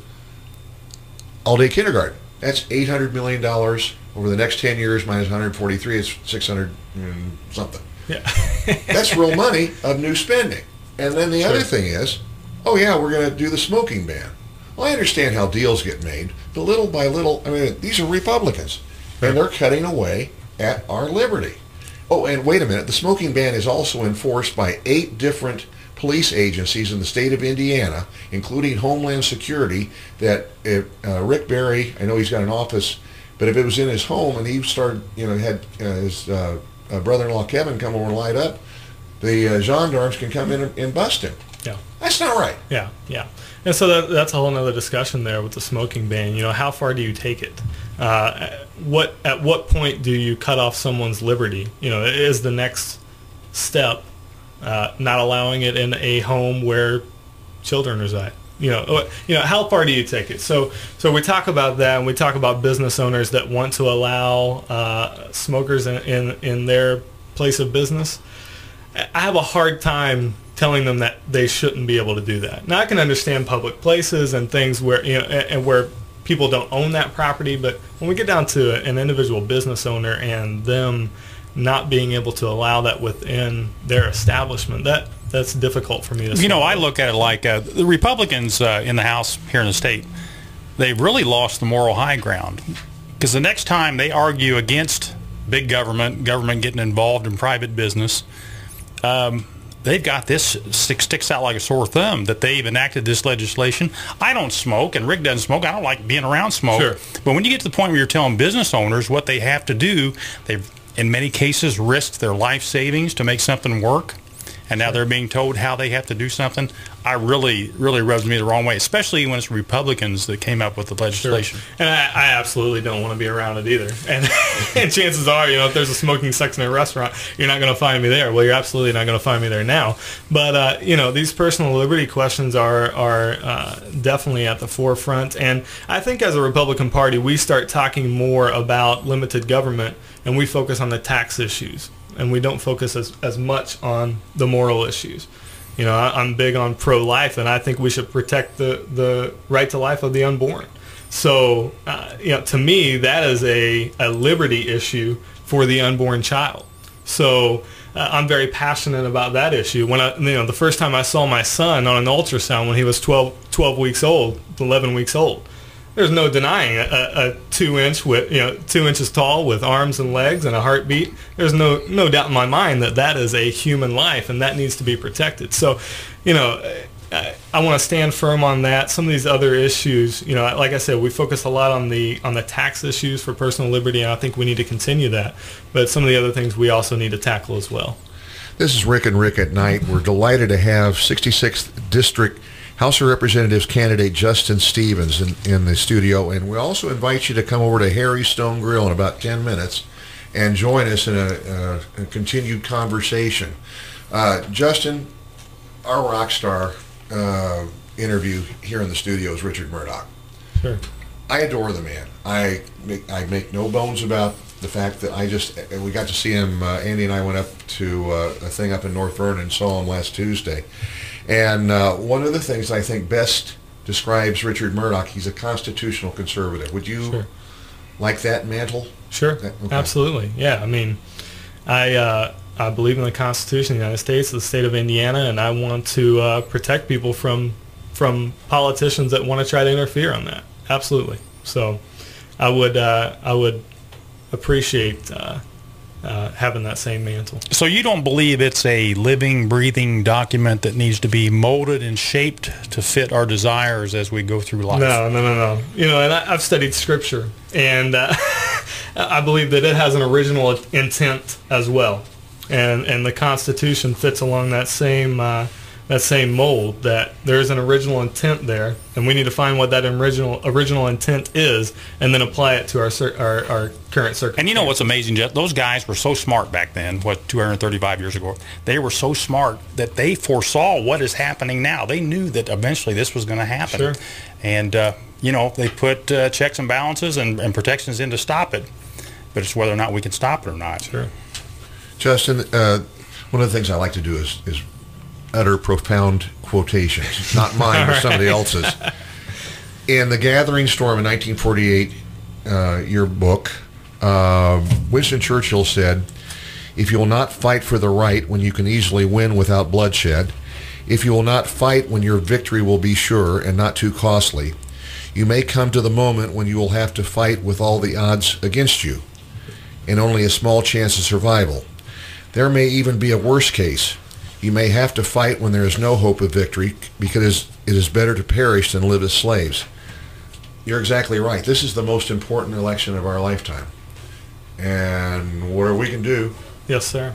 all-day kindergarten. That's $800 million over the next 10 years minus 143. It's 600 something. Yeah. That's real money of new spending. And then the other thing is, we're going to do the smoking ban. Well, I understand how deals get made, but little by little, these are Republicans, and they're cutting away at our liberty. Oh, and wait a minute, the smoking ban is also enforced by 8 different police agencies in the state of Indiana, including Homeland Security, that if Rick Berry, I know he's got an office, but if it was in his home and he started, had his brother-in-law Kevin come over and light up, the gendarmes can come in and bust him. Yeah. That's not right. Yeah. And so that's a whole other discussion there with the smoking ban. How far do you take it? At what point do you cut off someone's liberty? Is the next step not allowing it in a home where children reside? How far do you take it? So we talk about that, and we talk about business owners that want to allow smokers in their place of business. I have a hard time telling them that they shouldn't be able to do that. Now, I can understand public places and things where, and where people don't own that property, but when we get down to an individual business owner and them not being able to allow that within their establishment, that's difficult for me to swallow. I look at it like the Republicans in the House here in the state, they've really lost the moral high ground, because the next time they argue against big government getting involved in private business, they've got this sticks out like a sore thumb that they've enacted this legislation. I don't smoke, and Rick doesn't smoke. I don't like being around smoke. Sure. But when you get to the point where you're telling business owners what they have to do, they've, in many cases, risked their life savings to make something work, and now they're being told how they have to do something. I really rubs me the wrong way, especially when it's Republicans that came up with the legislation. Sure. And I absolutely don't want to be around it either. And chances are, if there's a smoking section in a restaurant, you're not going to find me there. Well, you're absolutely not going to find me there now. But, these personal liberty questions are definitely at the forefront. And I think as a Republican Party, we start talking more about limited government, and we focus on the tax issues. And we don't focus as much on the moral issues. I'm big on pro-life, and I think we should protect the right to life of the unborn. So, to me, that is a liberty issue for the unborn child. So, I'm very passionate about that issue. When the first time I saw my son on an ultrasound when he was 12 weeks old, 11 weeks old, there's no denying a 2-inch with 2 inches tall with arms and legs and a heartbeat. There's no doubt in my mind that is a human life, and that needs to be protected. So, I want to stand firm on that. Some of these other issues, like I said, we focus a lot on the tax issues for personal liberty, and I think we need to continue that. But some of the other things we also need to tackle as well. This is Rick and Rick at Night. We're delighted to have 66th District House of Representatives candidate Justin Stevens in the studio, and we also invite you to come over to Harry's Stone Grill in about 10 minutes and join us in a continued conversation. Justin, our rock star interview here in the studio is Richard Murdoch. Sure. I adore the man. I make no bones about the fact that we got to see him. Andy and I went up to a thing up in North Vernon and saw him last Tuesday. And one of the things I think best describes Richard Murdoch, he's a constitutional conservative. Would you like that mantle? Sure, okay. Absolutely. Yeah, I believe in the Constitution of the United States, the state of Indiana, and I want to protect people from politicians that want to try to interfere on that. Absolutely. So I would appreciate having that same mantle. So you don't believe it's a living, breathing document that needs to be molded and shaped to fit our desires as we go through life? No. And I've studied Scripture, and I believe that it has an original intent as well. And the Constitution fits along that same mold, that there's an original intent there, and we need to find what that original intent is, and then apply it to our current circumstances. And what's amazing, Jeff? Those guys were so smart back then, 235 years ago. They were so smart that they foresaw what is happening now. They knew that eventually this was going to happen. Sure. And, they put checks and balances and protections in to stop it, but it's whether or not we can stop it or not. Sure. Justin, one of the things I like to do is utter profound quotations, not mine, but somebody else's. In The Gathering Storm in 1948, your book, Winston Churchill said, "If you will not fight for the right when you can easily win without bloodshed, if you will not fight when your victory will be sure and not too costly, you may come to the moment when you will have to fight with all the odds against you and only a small chance of survival. There may even be a worse case. You may have to fight when there is no hope of victory, because it is better to perish than live as slaves." You're exactly right. This is the most important election of our lifetime. And whatever we can do. Yes, sir.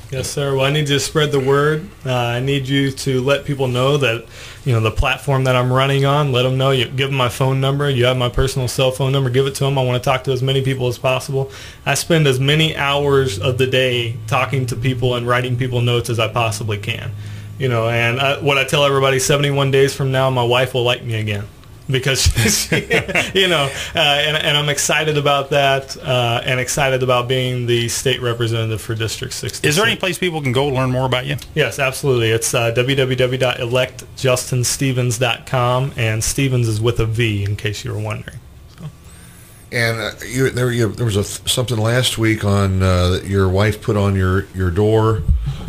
Yes, sir. Well, I need you to spread the word. I need you to let people know that, the platform that I'm running on, let them know. You give them my phone number. You have my personal cell phone number. Give it to them. I want to talk to as many people as possible. I spend as many hours of the day talking to people and writing people notes as I possibly can. And what I tell everybody, 71 days from now, my wife will like me again. because she, you know, and I'm excited about that, and excited about being the state representative for District 66. Is there any place people can go to learn more about you? Yes, absolutely. It's www.electjustinstevens.com, and Stevens is with a V, in case you were wondering. And there was something last week on that your wife put on your door.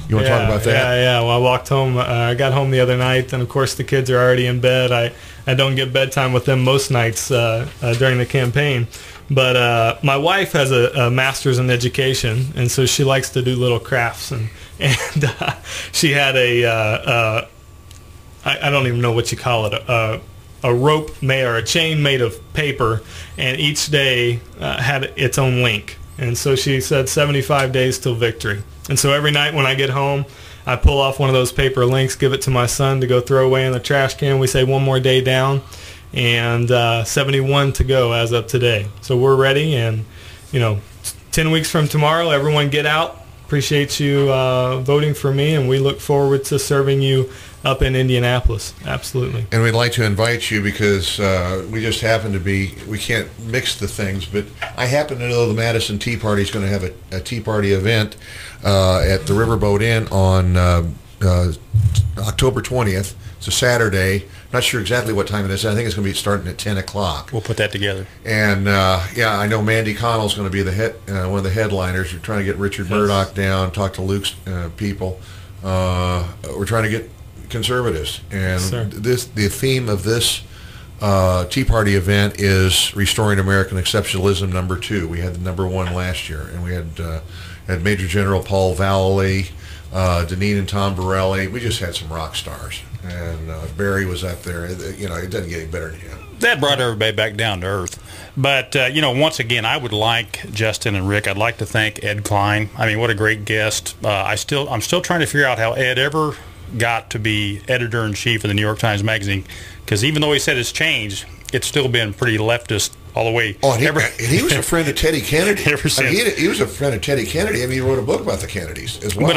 You want to talk about that? Yeah. Well, I walked home. I got home the other night, and of course the kids are already in bed. I don't get bedtime with them most nights during the campaign. But my wife has a master's in education, and so she likes to do little crafts. And she had I don't even know what you call it, a rope or a chain made of paper, and each day had its own link. And so she said 75 days till victory. And so every night when I get home, I pull off one of those paper links, give it to my son to go throw away in the trash can. We say one more day down, and 71 to go as of today. So we're ready, and 10 weeks from tomorrow, everyone get out. Appreciate you voting for me, and we look forward to serving you up in Indianapolis. Absolutely. And we'd like to invite you because we just happen to be, we can't mix the things, but I happen to know the Madison Tea Party is going to have a Tea Party event at the Riverboat Inn on October 20th. It's a Saturday. Not sure exactly what time it is. I think it's going to be starting at 10 o'clock. We'll put that together. And, I know Mandy Connell's going to be one of the headliners. We're trying to get Richard Murdoch down, talk to Luke's people. We're trying to get conservatives. And the theme of this Tea Party event is Restoring American Exceptionalism #2. We had the #1 last year, and we had Major General Paul Vallely, Deneen and Tom Borelli. We just had some rock stars, and Barry was up there. It doesn't get any better than him. That brought everybody back down to earth. But once again, I would like Justin and Rick. I'd like to thank Ed Klein. I mean, what a great guest. I'm still trying to figure out how Ed ever got to be editor-in-chief of the New York Times Magazine, because even though he said it's changed, it's still been pretty leftist all the way. Oh, and he was a friend of Teddy Kennedy. Ever since. He was a friend of Teddy Kennedy. I mean, he wrote a book about the Kennedys as well. We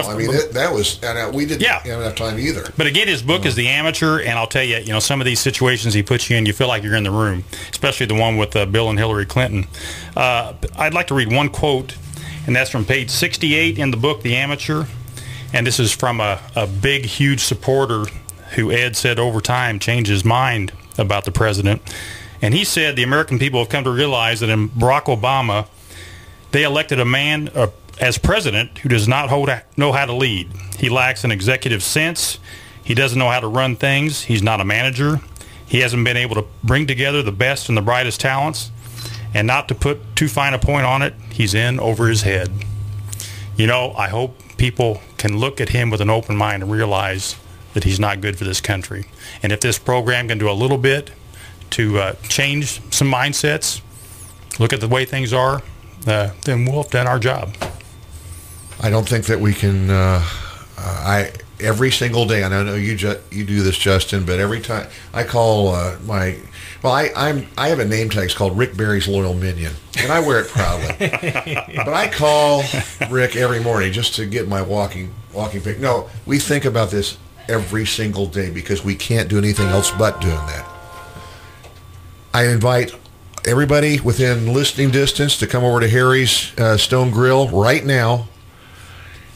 didn't have enough time either. But again, his book is The Amateur, and I'll tell you, some of these situations he puts you in, you feel like you're in the room, especially the one with Bill and Hillary Clinton. I'd like to read one quote, and that's from page 68 in the book, The Amateur. And this is from a big, huge supporter who Ed said over time changed his mind about the president. And he said the American people have come to realize that in Barack Obama, they elected a man as president who does not know how to lead. He lacks an executive sense. He doesn't know how to run things. He's not a manager. He hasn't been able to bring together the best and the brightest talents. And not to put too fine a point on it, he's in over his head. I hope people can look at him with an open mind and realize that he's not good for this country. And if this program can do a little bit to change some mindsets, look at the way things are, then we'll have done our job. I don't think that we can. Every single day, and I know you do this, Justin, but every time I call I have a name tag. It's called Rick Barry's Loyal Minion, and I wear it proudly. But I call Rick every morning just to get my walking pick. No, we think about this every single day because we can't do anything else but doing that. I invite everybody within listening distance to come over to Harry's Stone Grill right now.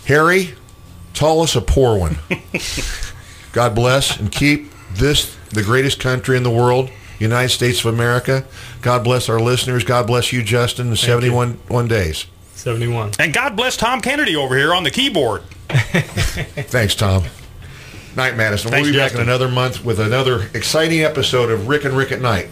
Harry, tell us a poor one. God bless and keep this the greatest country in the world, United States of America. God bless our listeners. God bless you, Justin, the 71 days. 71. And God bless Tom Kennedy over here on the keyboard. Thanks, Tom. Night, Madison. Thanks, we'll be Justin. back in another month with another exciting episode of Rick and Rick at Night.